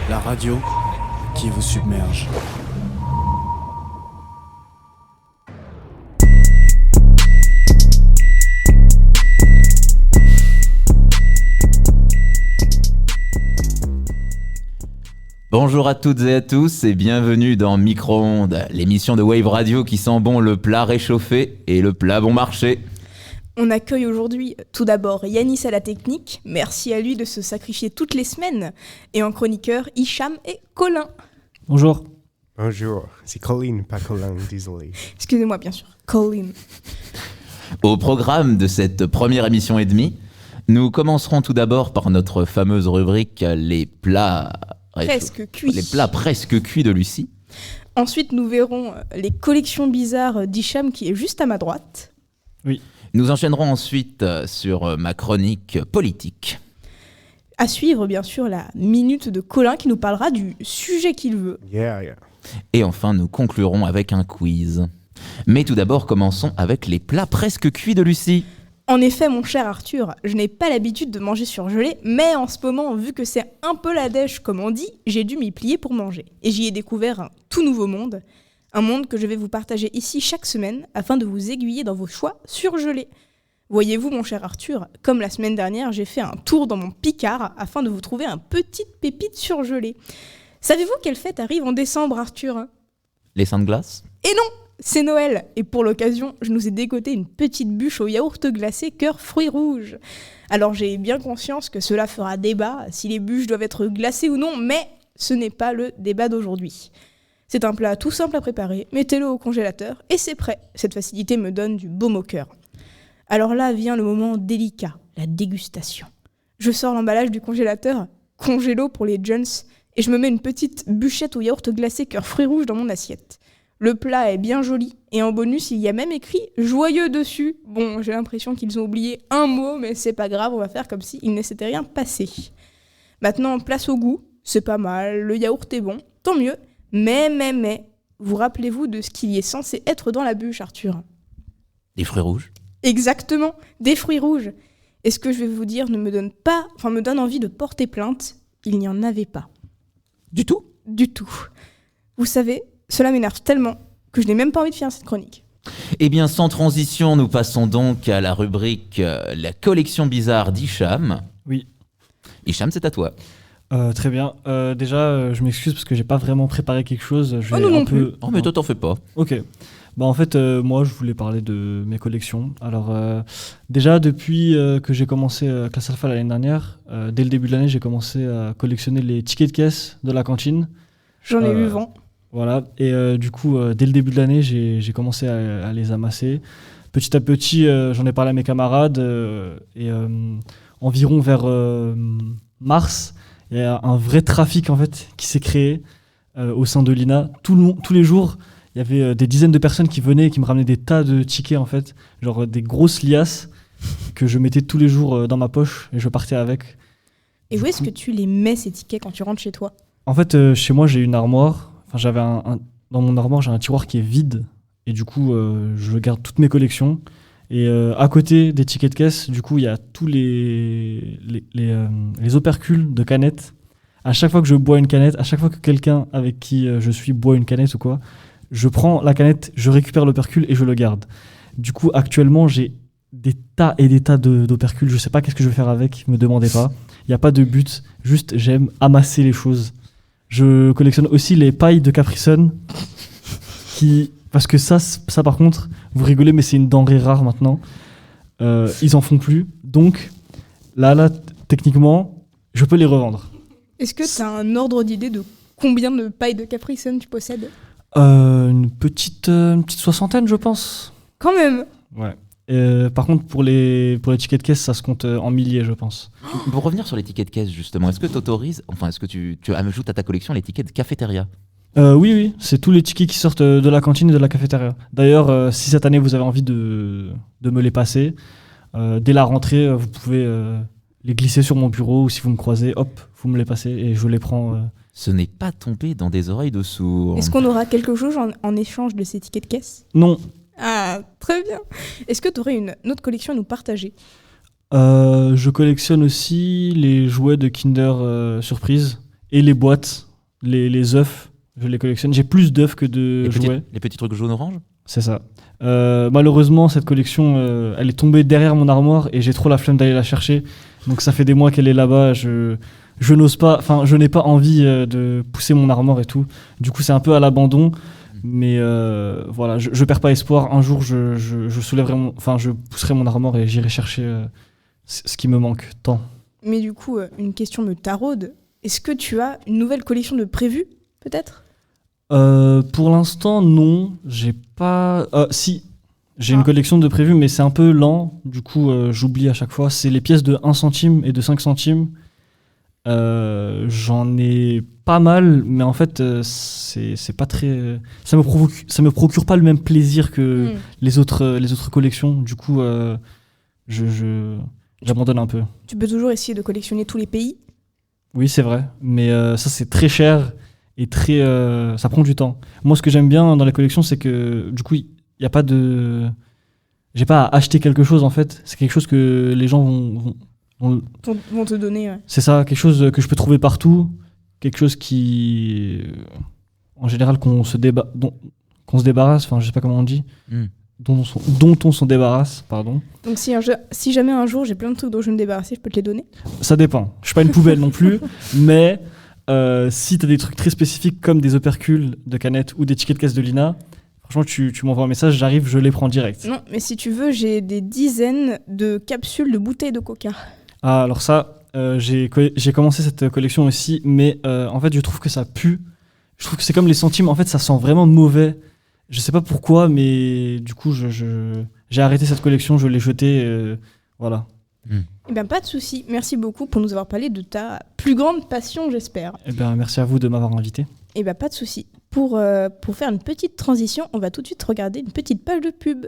La radio qui vous submerge. Bonjour à toutes et à tous et bienvenue dans Micro-ondes, l'émission de Wave Radio qui sent bon le plat réchauffé et le plat bon marché. On accueille aujourd'hui tout d'abord Yanis à la technique, merci à lui de se sacrifier toutes les semaines, et en chroniqueur Hicham et Colin. Bonjour. Bonjour, c'est Colin, pas Colin, désolé. Excusez-moi bien sûr, Colin. Au programme de cette première émission et demie, nous commencerons tout d'abord par notre fameuse rubrique les plats presque cuits. Les plats presque cuits de Lucie. Ensuite nous verrons les collections bizarres d'Hicham qui est juste à ma droite. Oui. Nous enchaînerons ensuite sur ma chronique politique. À suivre, bien sûr, la minute de Colin qui nous parlera du sujet qu'il veut. Yeah. Et enfin, nous conclurons avec un quiz. Mais tout d'abord, commençons avec les plats presque cuits de Lucie. En effet, mon cher Arthur, je n'ai pas l'habitude de manger surgelé, mais en ce moment, vu que c'est un peu la dèche, comme on dit, j'ai dû m'y plier pour manger. Et j'y ai découvert un tout nouveau monde. Un monde que je vais vous partager ici chaque semaine afin de vous aiguiller dans vos choix surgelés. Voyez-vous, mon cher Arthur, comme la semaine dernière, j'ai fait un tour dans mon Picard afin de vous trouver un petite pépite surgelée. Savez-vous quelle fête arrive en décembre, Arthur ? Les seins de glace ? Et non, c'est Noël. Et pour l'occasion, je nous ai dégoté une petite bûche au yaourt glacé cœur fruits rouges. Alors j'ai bien conscience que cela fera débat si les bûches doivent être glacées ou non, mais ce n'est pas le débat d'aujourd'hui. C'est un plat tout simple à préparer, mettez-le au congélateur et c'est prêt. Cette facilité me donne du baume au cœur. Alors là vient le moment délicat, la dégustation. Je sors l'emballage du congélateur, congélo pour les jeunes, et je me mets une petite bûchette au yaourt glacé cœur fruits rouges dans mon assiette. Le plat est bien joli, et en bonus il y a même écrit « joyeux » dessus. Bon, j'ai l'impression qu'ils ont oublié un mot, mais c'est pas grave, on va faire comme s'il ne s'était rien passé. Maintenant, place au goût, c'est pas mal, le yaourt est bon, tant mieux. Mais, vous rappelez-vous de ce qu'il y est censé être dans la bûche, Arthur ? Des fruits rouges ? Exactement, des fruits rouges. Et ce que je vais vous dire me donne envie de porter plainte. Il n'y en avait pas. Du tout ? Du tout. Vous savez, cela m'énerve tellement que je n'ai même pas envie de finir cette chronique. Eh bien, sans transition, nous passons donc à la rubrique la collection bizarre d'Hicham. Oui. Hicham, c'est à toi. Très bien. Déjà, je m'excuse parce que j'ai pas vraiment préparé quelque chose. Je vais nous un non peu... Oh, mais toi, t'en fais pas. Ok. Bah en fait, moi, je voulais parler de mes collections. Alors, déjà, depuis que j'ai commencé Classe Alpha l'année dernière, dès le début de l'année, j'ai commencé à collectionner les tickets de caisse de la cantine. J'en ai eu vent. Voilà. Et du coup, dès le début de l'année, j'ai commencé à les amasser. Petit à petit, j'en ai parlé à mes camarades. Et environ vers mars, il y a un vrai trafic en fait qui s'est créé au sein de l'INA. Tous les jours, il y avait des dizaines de personnes qui venaient et qui me ramenaient des tas de tickets en fait, genre des grosses liasses que je mettais tous les jours dans ma poche et je partais avec. Et où est-ce que tu les mets, ces tickets, quand tu rentres chez toi ? En fait, chez moi, j'ai une armoire. Enfin, j'avais dans mon armoire, j'ai un tiroir qui est vide et du coup, je garde toutes mes collections. Et à côté des tickets de caisse, du coup, il y a tous les opercules de canettes. À chaque fois que je bois une canette, à chaque fois que quelqu'un avec qui je suis boit une canette ou quoi, je prends la canette, je récupère l'opercule et je le garde. Du coup, actuellement, j'ai des tas et des tas d'opercules. Je sais pas qu'est-ce que je vais faire avec, me demandez pas. Il n'y a pas de but, juste j'aime amasser les choses. Je collectionne aussi les pailles de Capri Sun parce que ça par contre, vous rigolez, mais c'est une denrée rare maintenant. Ils en font plus. Donc, là, techniquement, je peux les revendre. Est-ce que tu as un ordre d'idée de combien de pailles de Capri Sun tu possèdes ? Une petite soixantaine, je pense. Quand même ! Ouais. Par contre, pour les tickets de caisse, ça se compte en milliers, je pense. Pour revenir sur les tickets de caisse, justement, est-ce que tu ajoutes à ta collection les tickets de cafétéria ? Oui, c'est tous les tickets qui sortent de la cantine et de la cafétéria. D'ailleurs, si cette année vous avez envie de me les passer, dès la rentrée, vous pouvez les glisser sur mon bureau ou si vous me croisez, hop, vous me les passez et je les prends. Ce n'est pas tombé dans des oreilles de sourds. Est-ce qu'on aura quelque chose en échange de ces tickets de caisse ? Non. Ah, très bien. Est-ce que tu aurais une autre collection à nous partager ? Je collectionne aussi les jouets de Kinder Surprise et les boîtes, les œufs, je les collectionne. J'ai plus d'œufs que de jouets. Les petits trucs jaune-orange. C'est ça. Malheureusement, cette collection, elle est tombée derrière mon armoire et j'ai trop la flemme d'aller la chercher. Donc ça fait des mois qu'elle est là-bas. Je n'ose pas, enfin, je n'ai pas envie de pousser mon armoire et tout. Du coup, c'est un peu à l'abandon. Mais voilà, je perds pas espoir. Un jour, je pousserai mon armoire et j'irai chercher ce qui me manque tant. Mais du coup, une question me taraude. Est-ce que tu as une nouvelle collection de prévues, peut-être ? Pour l'instant, non. J'ai pas. Si, j'ai une collection de prévues, mais c'est un peu lent. Du coup, j'oublie à chaque fois. C'est les pièces de 1 centime et de 5 centimes. J'en ai pas mal, mais en fait, c'est pas très. Ça me procure pas le même plaisir que les autres collections. Du coup, j'abandonne un peu. Tu peux toujours essayer de collectionner tous les pays ? Oui, c'est vrai, mais ça c'est très cher et ça prend du temps. Moi, ce que j'aime bien dans les collections, c'est que du coup, il y a pas de. J'ai pas à acheter quelque chose en fait. C'est quelque chose que les gens vont te donner. Ouais. C'est ça, quelque chose que je peux trouver partout, quelque chose qui, en général, qu'on se débarrasse. Enfin, je sais pas comment on dit. Dont on s'en débarrasse, pardon. Donc si jamais un jour j'ai plein de trucs dont je veux me débarrasser, je peux te les donner ? Ça dépend. Je suis pas une poubelle non plus, mais si t'as des trucs très spécifiques comme des opercules de canettes ou des tickets de caisse de Lina, franchement tu m'envoies un message, j'arrive, je les prends direct. Non, mais si tu veux, j'ai des dizaines de capsules de bouteilles de coca. Ah, alors ça, j'ai commencé cette collection aussi, mais en fait je trouve que ça pue. Je trouve que c'est comme les centimes, en fait ça sent vraiment mauvais. Je sais pas pourquoi, mais du coup, j'ai arrêté cette collection, je l'ai jetée, voilà. Eh bien, pas de souci. Merci beaucoup pour nous avoir parlé de ta plus grande passion, j'espère. Eh bien, merci à vous de m'avoir invité. Eh bien, pas de souci. Pour faire une petite transition, on va tout de suite regarder une petite page de pub.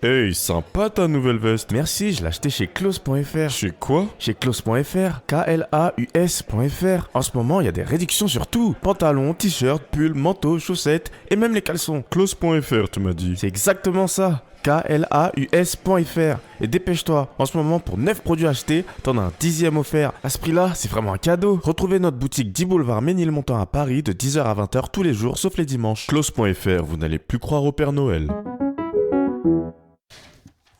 Hey, sympa ta nouvelle veste. Merci, je l'ai acheté chez Klaus.fr. Chez quoi? Chez Klaus.fr, Klaus.fr. En ce moment, il y a des réductions sur tout. Pantalons, t-shirts, pulls, manteaux, chaussettes et même les caleçons. Klaus.fr, tu m'as dit. C'est exactement ça. Klaus.fr. Et dépêche-toi, en ce moment, pour 9 produits achetés, t'en as un 10e offert. À ce prix-là, c'est vraiment un cadeau. Retrouvez notre boutique 10 boulevard Ménilmontant à Paris de 10h à 20h tous les jours, sauf les dimanches. Klaus.fr, vous n'allez plus croire au Père Noël.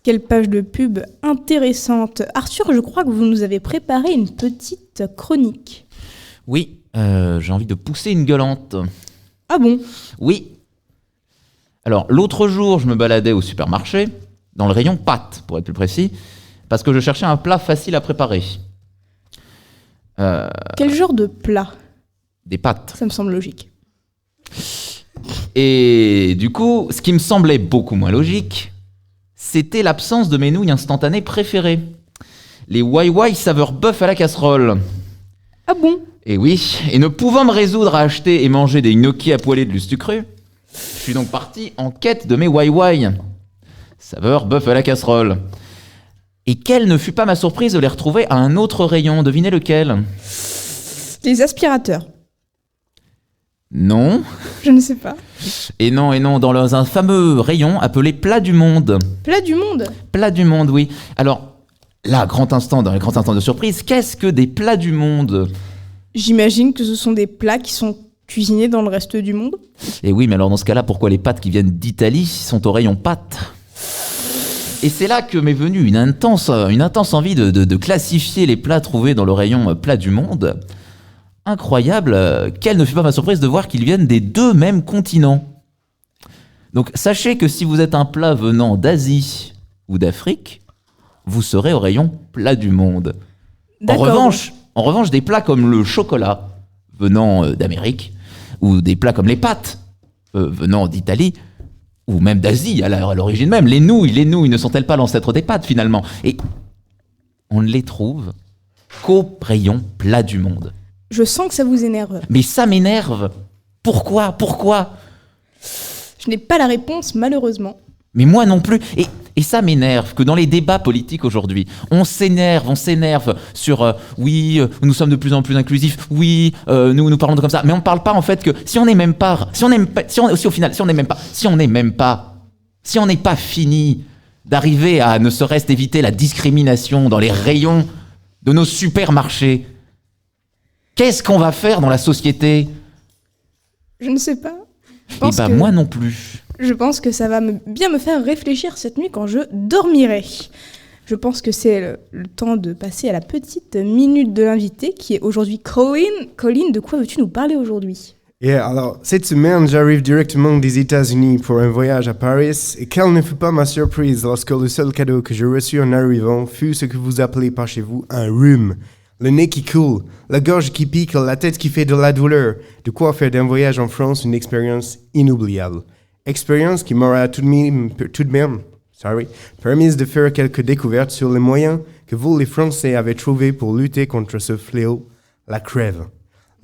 Quelle page de pub intéressante. Arthur, je crois que vous nous avez préparé une petite chronique. Oui, j'ai envie de pousser une gueulante. Ah bon ? Oui. Alors, l'autre jour, je me baladais au supermarché, dans le rayon pâtes, pour être plus précis, parce que je cherchais un plat facile à préparer. Quel genre de plat ? Des pâtes. Ça me semble logique. Et du coup, ce qui me semblait beaucoup moins logique, c'était l'absence de mes nouilles instantanées préférées. Les Wai saveur bœuf à la casserole. Ah bon ? Et oui, et ne pouvant me résoudre à acheter et manger des gnocchis à poêler de lustre cru, je suis donc parti en quête de mes Wai saveur bœuf à la casserole. Et quelle ne fut pas ma surprise de les retrouver à un autre rayon, devinez lequel ? Les aspirateurs. Non. Je ne sais pas. Et non, dans un fameux rayon appelé Plat du Monde. Plat du monde ? Plat du Monde, oui. Alors, là, dans les grands instants de surprise, qu'est-ce que des plats du monde ? J'imagine que ce sont des plats qui sont cuisinés dans le reste du monde. Et oui, mais alors dans ce cas-là, pourquoi les pâtes qui viennent d'Italie sont au rayon pâtes ? Et c'est là que m'est venue une intense envie de classifier les plats trouvés dans le rayon Plat du Monde. Incroyable, quelle ne fut pas ma surprise de voir qu'ils viennent des deux mêmes continents. Donc sachez que si vous êtes un plat venant d'Asie ou d'Afrique, vous serez au rayon Plat du Monde. En revanche, des plats comme le chocolat venant d'Amérique, ou des plats comme les pâtes venant d'Italie, ou même d'Asie à l'origine même, les nouilles ne sont-elles pas l'ancêtre des pâtes finalement ? Et on ne les trouve qu'au rayon Plat du Monde. Je sens que ça vous énerve. Mais ça m'énerve. Pourquoi ? Je n'ai pas la réponse, malheureusement. Mais moi non plus. Et ça m'énerve que dans les débats politiques aujourd'hui, on s'énerve sur oui, nous sommes de plus en plus inclusifs, oui, nous parlons de comme ça, mais on ne parle pas en fait que si on n'est pas fini d'arriver à ne serait-ce d'éviter la discrimination dans les rayons de nos supermarchés, Qu'est-ce qu'on va faire dans la société? Je ne sais pas. Eh ben, moi non plus. Je pense que ça va bien me faire réfléchir cette nuit quand je dormirai. Je pense que c'est le temps de passer à la petite minute de l'invité qui est aujourd'hui Colin. Colin, de quoi veux-tu nous parler aujourd'hui? Alors, cette semaine, j'arrive directement des États-Unis pour un voyage à Paris, et quelle ne fut pas ma surprise lorsque le seul cadeau que j'ai reçu en arrivant fut ce que vous appelez par chez vous un rhume. Le nez qui coule, la gorge qui pique, la tête qui fait de la douleur. De quoi faire d'un voyage en France une expérience inoubliable. Expérience qui m'aura tout de même permis de faire quelques découvertes sur les moyens que vous, les Français, avez trouvés pour lutter contre ce fléau, la crève.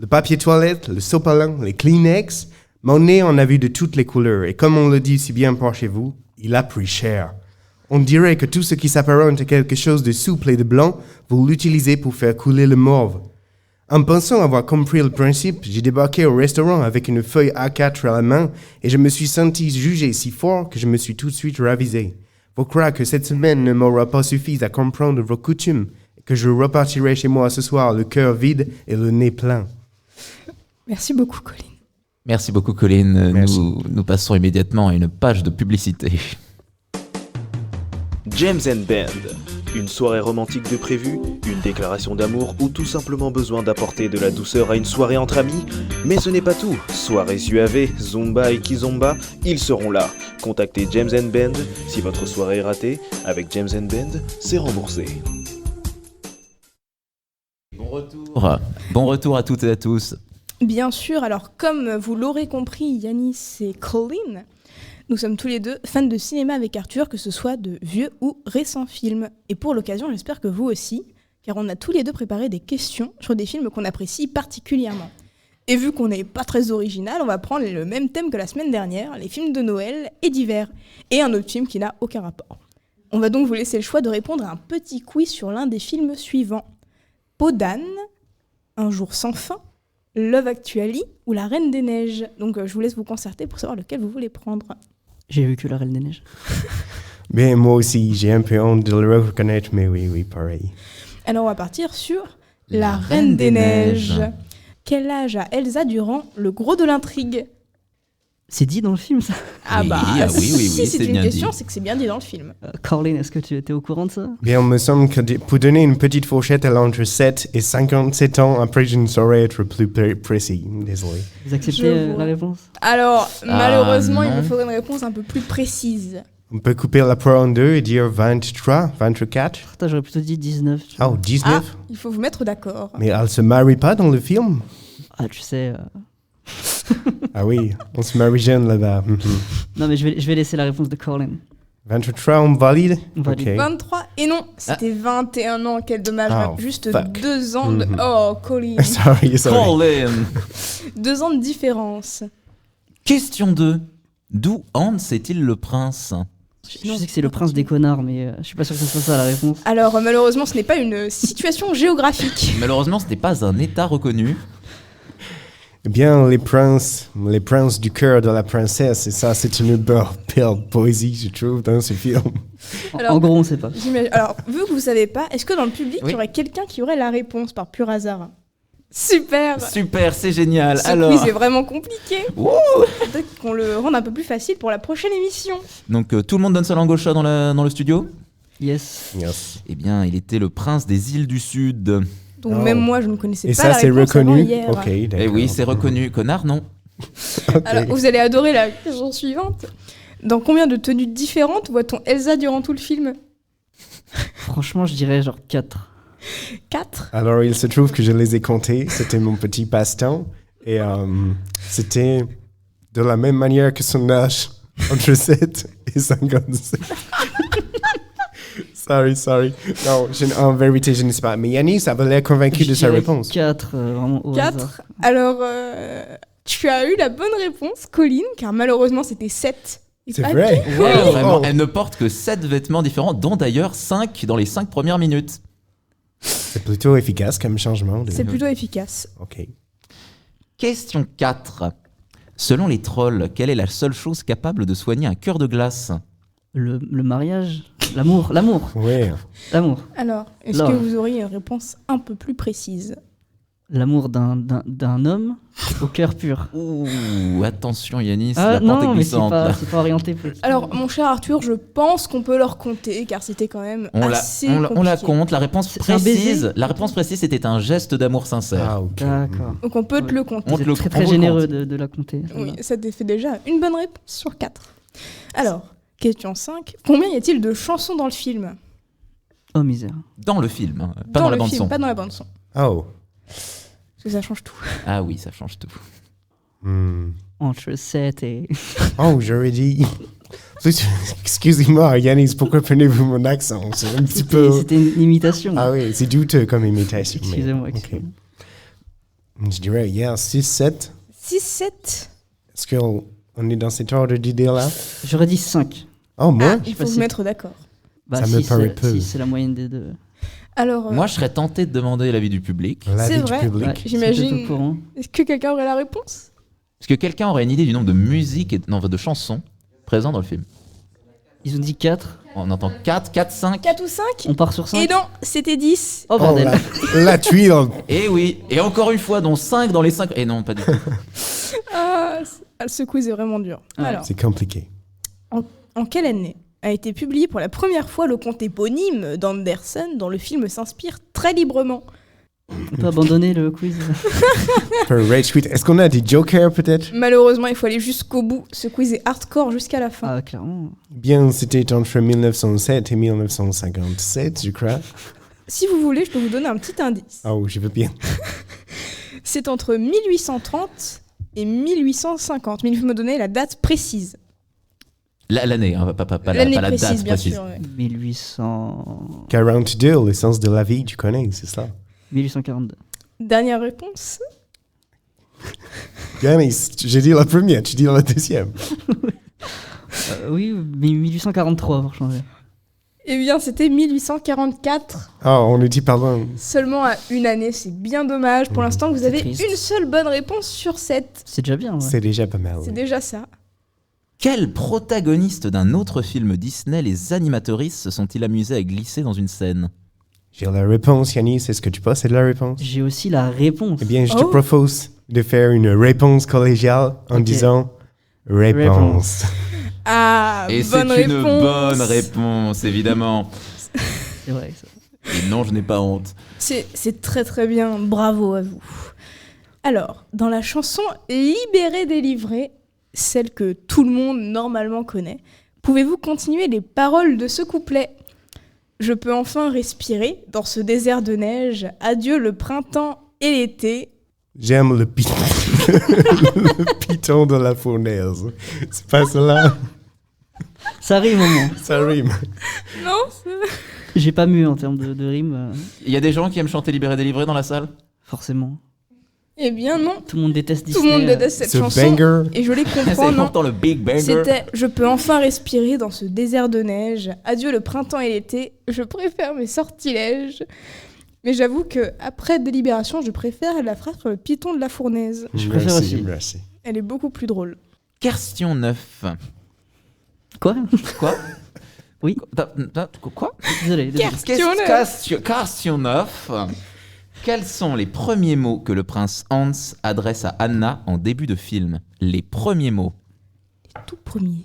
Le papier toilette, le sopalin, les Kleenex, mon nez en a vu de toutes les couleurs, et comme on le dit si bien par chez vous, il a pris cher. On dirait que tout ce qui s'apparente à quelque chose de souple et de blanc, vous l'utilisez pour faire couler le mauve. En pensant avoir compris le principe, j'ai débarqué au restaurant avec une feuille A4 à la main, et je me suis senti jugé si fort que je me suis tout de suite ravisé. Faut croire que cette semaine ne m'aura pas suffi à comprendre vos coutumes, et que je repartirai chez moi ce soir le cœur vide et le nez plein. Merci beaucoup, Colin. Merci beaucoup, Colin. Merci. Nous passons immédiatement à une page de publicité. James & Band. Une soirée romantique de prévu, une déclaration d'amour ou tout simplement besoin d'apporter de la douceur à une soirée entre amis? Mais ce n'est pas tout. Soirées UAV, Zumba et Kizomba, ils seront là. Contactez James & Band. Si votre soirée est ratée, avec James & Band, c'est remboursé. Bon retour à toutes et à tous. Bien sûr, alors comme vous l'aurez compris, Yanis et Colin, nous sommes tous les deux fans de cinéma avec Arthur, que ce soit de vieux ou récents films. Et pour l'occasion, j'espère que vous aussi, car on a tous les deux préparé des questions sur des films qu'on apprécie particulièrement. Et vu qu'on n'est pas très original, on va prendre le même thème que la semaine dernière, les films de Noël et d'hiver, et un autre film qui n'a aucun rapport. On va donc vous laisser le choix de répondre à un petit quiz sur l'un des films suivants. Peau d'âne, Un jour sans fin, Love Actually ou La Reine des Neiges. Donc je vous laisse vous concerter pour savoir lequel vous voulez prendre. J'ai vu que La Reine des Neiges. Mais moi aussi, j'ai un peu honte de le reconnaître, mais oui, pareil. Alors on va partir sur La Reine des Neiges. Quel âge a Elsa durant le gros de l'intrigue? C'est dit dans le film, ça. Ah Oui, bah oui, si c'est c'est une bien question, dit. c'est que c'est bien dit dans le film. Colin, est-ce que tu étais au courant de ça? Bien, il me semble que pour donner une petite fourchette, elle a entre 7 et 57 ans. Après, je ne saurais être plus précis. Désolé. Vous acceptez Je vois. la réponse? Alors malheureusement, il non. me faudrait une réponse un peu plus précise. On peut couper la part en deux et dire 23, 24. Putain, j'aurais plutôt dit 19. tu vois. Oh, 19. Il faut vous mettre d'accord. Mais elle se marie pas dans le film? Ah, tu sais... Ah oui, on se marie jeune là-bas. Mhm. Non, mais je vais laisser la réponse de Colin. 23, on valide? On valide. Ok. 23 et non, c'était 21 ans, quel dommage. Ah, Juste fuck. 2 ans de... Mhm. Oh, Colin. Sorry. Colin. 2 ans de différence. Question 2. D'où Hans est-il le prince? Je sais que c'est le prince des connards, mais je suis pas sûr que ce soit ça la réponse. Alors malheureusement, ce n'est pas une situation géographique. Malheureusement, ce n'est pas un état reconnu. Eh bien, les princes du cœur de la princesse, et ça, c'est une belle poésie, je trouve, dans ce film. Alors- En gros, on sait pas. Alors, vu que vous savez pas, est-ce que dans le public, il y aurait quelqu'un qui aurait la réponse par pur hasard? Super. Super, c'est génial. Ce Alors, quiz est vraiment compliqué. Wouh. Peut-être qu'on le rende un peu plus facile pour la prochaine émission. donc tout le monde donne sa langue au chat dans le studio? Yes. Yes. Eh bien, il était le prince des îles du Sud. Donc Oh. même moi, je ne connaissais Et pas ça, la c'est réponse avant reconnu? hier. Ok, d'accord. Eh oui, c'est reconnu. Connard, non? Ok. Alors, vous allez adorer la question suivante. Dans combien de tenues différentes voit-on Elsa durant tout le film? Franchement, je dirais genre 4. 4. Alors, il se trouve que je les ai comptés. C'était mon petit passe-temps. Et c'était de la même manière que son âge, entre 7 et 57. Sorry. Non, en vérité, je ne sais pas. Mais Yanis avait l'air convaincu de sa réponse. 4, vraiment au hasard. 4. Alors, tu as eu la bonne réponse, Colin, car malheureusement, c'était 7. C'est vrai? Ouais, vraiment. Oh. Elle ne porte que 7 vêtements différents, dont d'ailleurs 5 dans les 5 premières minutes. C'est plutôt efficace comme changement. C'est plutôt efficace. Ok. Question 4. Selon les trolls, quelle est la seule chose capable de soigner un cœur de glace? Le mariage, l'amour. Ouais. L'amour. Alors, est-ce Love. que vous auriez une réponse un peu plus précise? L'amour d'un homme au cœur pur. Ouh, attention Yanis, Ah la pente est non, mais glissante. là. c'est pas orienté politique. Alors, mon cher Arthur, je pense qu'on peut leur compter, car c'était quand même assez On la compliqué. compte, la réponse C'est un baiser précise. La réponse précise c'était un geste d'amour sincère. Ah, ok. D'accord. Donc on peut te le compter. On Vous te le- êtes très on très vous le généreux compte. de la compter. Oui, ça te fait déjà une bonne réponse sur 4. Alors, question 5. Combien y a-t-il de chansons dans le film? Oh misère. Dans le film, hein, pas dans la le bande film, son. pas dans la bande son. Oh. Parce que ça change tout. Ah oui, ça change tout. Hmm. Entre 7 et... Oh, j'aurais dit. Excusez-moi, Yanis, pourquoi prenez-vous mon accent? C'est un petit peu. C'était une imitation. Ah oui, c'est douteux comme imitation. mais- Excusez-moi. ok. excusez-moi. Je dirais, yeah, 6, 7. 6, 7. Est-ce qu'on est dans cet ordre d'idée-là? J'aurais dit 5. Oh, moi? Ah, il faut pas se si- mettre d'accord. Bah, Ça me paraît peu. 6, c'est la moyenne des deux. Alors, Moi je serais tenté de demander l'avis du public. L'avis C'est du vrai. public. Ouais, J'imagine- si vous êtes au courant. est-ce que quelqu'un aurait la réponse? Est-ce que quelqu'un aurait une idée du nombre de musiques et de chansons présentes dans le film? Ils ont dit 4. On entend 4, 4, 5. 4 ou 5? On part sur 5. Et non, c'était 10. Oh Oh, bordel. la tuile. Et oui, et encore une fois, dont 5 dans les 5. Et non, pas du tout. Ah, ce quiz est vraiment dur. Ouais. Alors, C'est compliqué. en quelle année a été publié pour la première fois le conte éponyme d'Anderson dont le film s'inspire très librement? On peut abandonner le quiz. Pour Rage Quit, est-ce qu'on a des jokers peut-être? Malheureusement, il faut aller jusqu'au bout. Ce quiz est hardcore jusqu'à la fin. Ah, clairement. Bien, c'était entre 1907 et 1957, je crois. Si vous voulez, je peux vous donner un petit indice. Oh, je veux bien. C'est entre 1830 et 1850. Mais il faut me donner la date précise. L'année, hein, pas L'année la précise, date bien précise. sûr. ouais. 1800... 42, l'essence de la vie, tu connais, c'est ça. 1842. Dernière réponse. Yanis, j'ai dit la première, tu dis la deuxième. Oui, mais 1843 pour changer. Eh bien, c'était 1844. Oh, on ne dit pas loin. Seulement à une année, c'est bien dommage. Pour l'instant, vous avez triste. une seule bonne réponse sur 7. C'est déjà bien. Ouais. C'est déjà pas mal. C'est oui. déjà ça. Quel protagoniste d'un autre film Disney les animatrices se sont-ils amusés à glisser dans une scène? J'ai la réponse, Yanis, est-ce que tu possèdes la réponse? J'ai aussi la réponse. Eh bien, je te Oh. propose de faire une réponse collégiale en Ok. disant réponse. Ah, Et c'est bonne une réponse. bonne réponse, évidemment. C'est vrai. Ça. Et non, je n'ai pas honte. C'est très très bien. Bravo à vous. Alors, dans la chanson Libéré, délivré, celle que tout le monde normalement connaît, pouvez-vous continuer les paroles de ce couplet? Je peux enfin respirer dans ce désert de neige. Adieu le printemps et l'été. J'aime le, le piton de la fournaise. C'est pas cela? Ça rime au moins. Ça rime. Non, J'ai pas mieux en termes de rime, Il y a des gens qui aiment chanter Libéré délivré dans la salle? forcément. eh bien non. Tout le monde déteste Tout Disney. le monde déteste cette Ce chanson. banger. Et je les C'est comprends, non. pourtant le Big Banger. C'était « Je peux enfin respirer dans ce désert de neige. Adieu le printemps et l'été. Je préfère mes sortilèges. » Mais j'avoue que après Délibération, je préfère la phrase sur le piton de la fournaise. Je préfère Merci, aussi. merci. Elle est beaucoup plus drôle. Question 9. Quoi? Quoi? Oui. Quoi? Désolé. Question 9. Quels sont les premiers mots que le prince Hans adresse à Anna en début de film? Les premiers mots. Tout premier.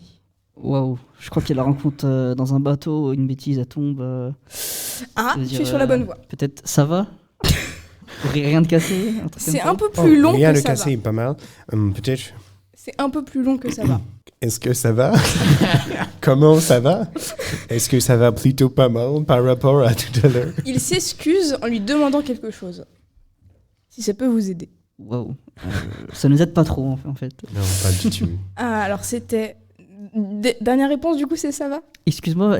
Waouh. Je crois qu'il y a la rencontre dans un bateau, une bêtise, elle tombe. Ah, Je veux je dire, suis sur la bonne voie. Peut-être ça va? Rien de cassé? un truc C'est comme un ça peu plus long rien que de ça cassé, va. pas mal. Peut-être. C'est un peu plus long que ça va. Est-ce que ça va? Comment ça va? Est-ce que ça va plutôt pas mal par rapport à tout à l'heure? Il s'excuse en lui demandant quelque chose. Si ça peut vous aider. Waouh. Ça nous aide pas trop en fait. Non, pas du tout. Ah, alors c'était... Dernière réponse, du coup, c'est ça va? Excuse-moi,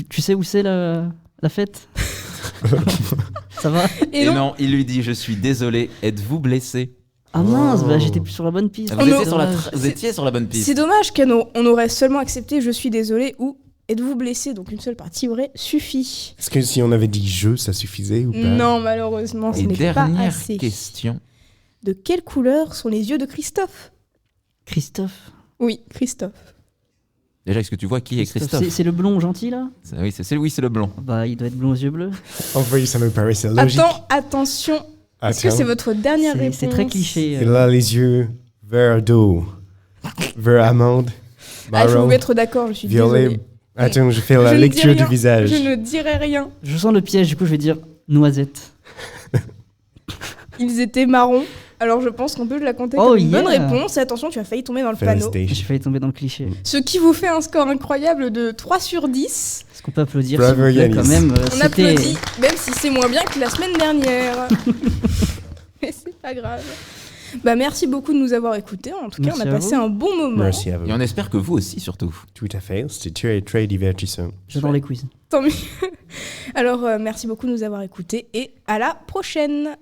tu sais où c'est la fête? Ça va? Et Et non, non, il lui dit: je suis désolé, êtes-vous blessé? Ah mince, Oh. bah, j'étais plus sur la bonne piste. Ah, Oh vous, non. vous étiez sur la bonne piste. c'est dommage qu'on aurait seulement accepté « Je suis désolé » ou « Êtes-vous blessé ?» Donc une seule partie vraie suffit. Est-ce que si on avait dit jeu, ça suffisait ou pas? Non, malheureusement, ce Et n'est pas dernière assez. question. De quelle couleur sont les yeux de Christophe? Christophe. Oui, Christophe. Déjà, est-ce que tu vois qui est Christophe? C'est le blond gentil là? Oui, c'est le blond. Bah, il doit être blond aux yeux bleus. En vrai, ça me paraissait logique. Attention, Est-ce que Attends. c'est votre dernière réponse? C'est très cliché. Il a les yeux vert d'eau. Vert amande. Ah, je vais vous marron, mettre d'accord, je suis violet. désolée. Attends, je fais Je la ne dis lecture du rien. visage. Je ne dirai rien. Je sens le piège, du coup je vais dire noisette. Ils étaient marrons. Alors je pense qu'on peut la compter Oh, comme une bonne yeah. réponse. Et attention, tu as failli tomber dans le panneau. J'ai Félicitations. failli tomber dans le cliché. Ce qui vous fait un score incroyable de 3 sur 10. Est-ce qu'on peut applaudir Bravo, s'il vous plaît, Yanis. quand même On c'était- applaudit, même si c'est moins bien que la semaine dernière. Mais c'est pas grave. Bah merci beaucoup de nous avoir écoutés. En tout cas, Merci on a à passé vous. un bon moment. Merci à vous. Et on espère que vous aussi, surtout. Tout à fait. C'était très, très divertissant. J'adore les quiz. Tant mieux. Alors merci beaucoup de nous avoir écoutés et à la prochaine.